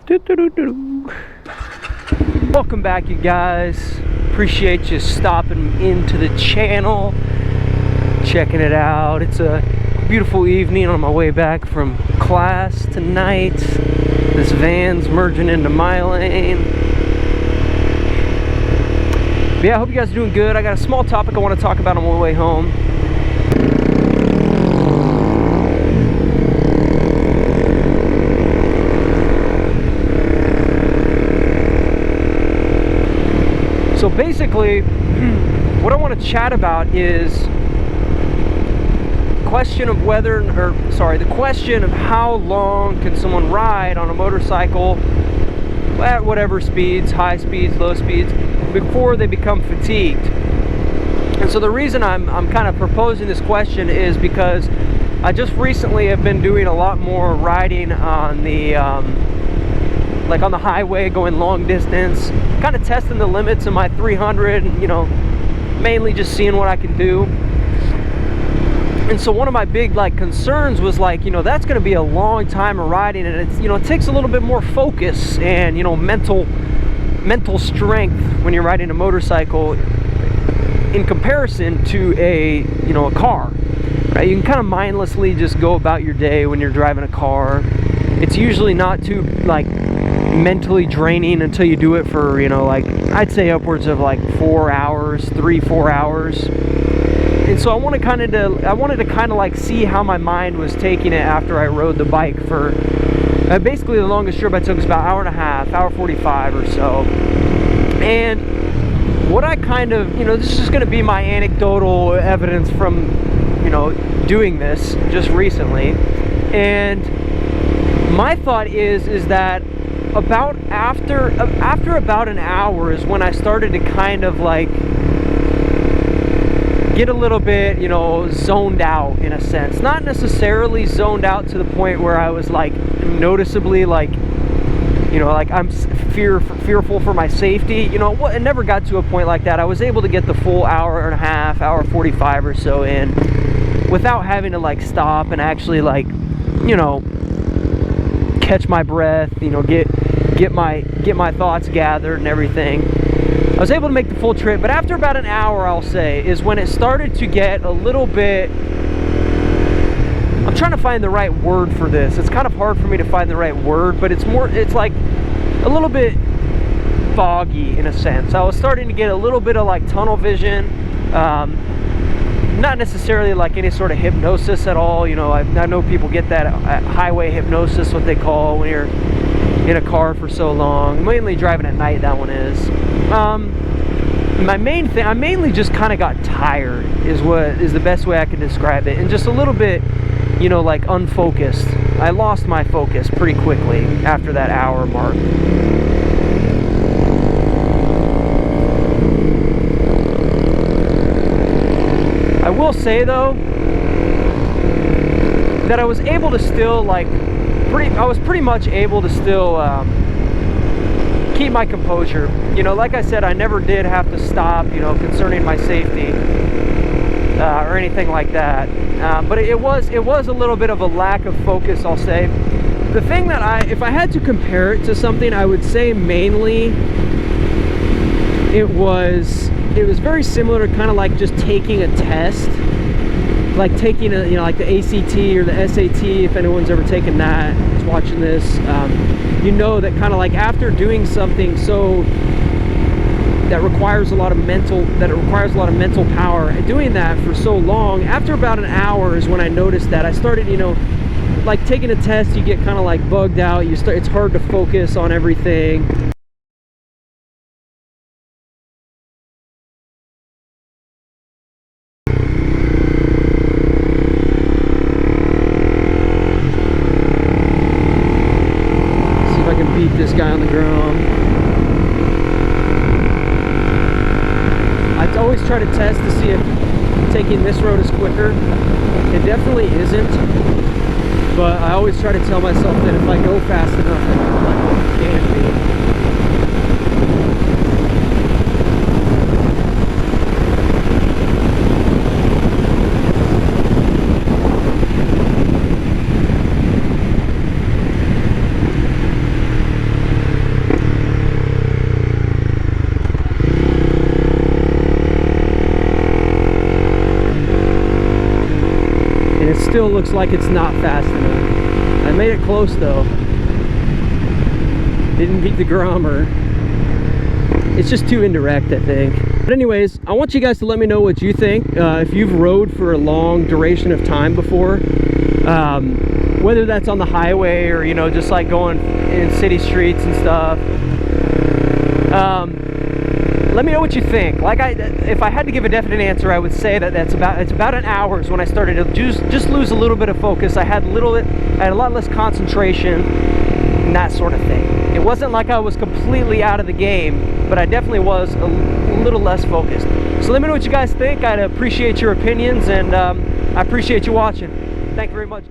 Welcome back, you guys. Appreciate you stopping into the channel, checking it out. It's a beautiful evening on my way back from class tonight. This van's merging into my lane. But yeah, I hope you guys are doing good. I got a small topic I want to talk about on my way home. So basically, what I want to chat about is the question of the question of how long can someone ride on a motorcycle at whatever speeds, high speeds, low speeds, before they become fatigued. And so the reason I'm kind of proposing this question is because I just recently have been doing a lot more riding on the like on the highway, going long distance, kind of testing the limits of my 300, and, you know, mainly just seeing what I can do. And so one of my big concerns was that's going to be a long time of riding, and it's, it takes a little bit more focus and, mental strength when you're riding a motorcycle in comparison to a car. Right? You can kind of mindlessly just go about your day when you're driving a car. It's usually not too mentally draining until you do it for I'd say upwards of 4 hours, 3-4 hours. And so I wanted to kind of see how my mind was taking it after I rode the bike for basically the longest trip I took was about an hour and a half, hour 45 or so. And what I kind of, this is just going to be my anecdotal evidence from doing this just recently. And my thought is that after about an hour is when I started to kind of get a little bit zoned out, in a sense. Not necessarily zoned out to the point where I was noticeably I'm fearful for my safety. It never got to a point like that. I was able to get the full hour and a half, hour 45 or so in without having to stop and actually catch my breath, get my thoughts gathered and everything. I was able to make the full trip, but after about an hour, I'll say, is when it started to get a little bit, I'm trying to find the right word for this. It's kind of hard for me to find the right word, but it's a little bit foggy in a sense. I was starting to get a little bit of tunnel vision, not necessarily any sort of hypnosis at all. I know people get that highway hypnosis, what they call when you're in a car for so long, mainly driving at night. That one is. My main thing, I mainly just kind of got tired, is the best way I can describe it, and just a little bit, unfocused. I lost my focus pretty quickly after that hour mark. I will say though that I was able to still I was pretty much able to still keep my composure. Like I said, I never did have to stop, concerning my safety or anything like that. But it was a little bit of a lack of focus, I'll say. The thing that if I had to compare it to something, I would say mainly it was very similar to kind of just taking a test, taking a the ACT or the SAT. If anyone's ever taken that, is watching this, that kind of after doing something that requires a lot of mental power, and doing that for so long, after about an hour is when I noticed that I started, taking a test, you get kind of bugged out. It's hard to focus on everything. Beat this guy on the ground. I always try to test to see if taking this road is quicker. It definitely isn't, but I always try to tell myself that if I go fast enough, it can be. still looks like it's not fast enough. I made it close though. Didn't beat the Grommer. It's just too indirect, I think. But anyways, I want you guys to let me know what you think. If you've rode for a long duration of time before, whether that's on the highway or, you know, just like going in city streets and stuff. Let me know what you think. Like, if I had to give a definite answer, I would say that it's about an hour is when I started to just lose a little bit of focus. I had a lot less concentration and that sort of thing. It wasn't like I was completely out of the game, but I definitely was a little less focused. So let me know what you guys think. I'd appreciate your opinions, and I appreciate you watching. Thank you very much.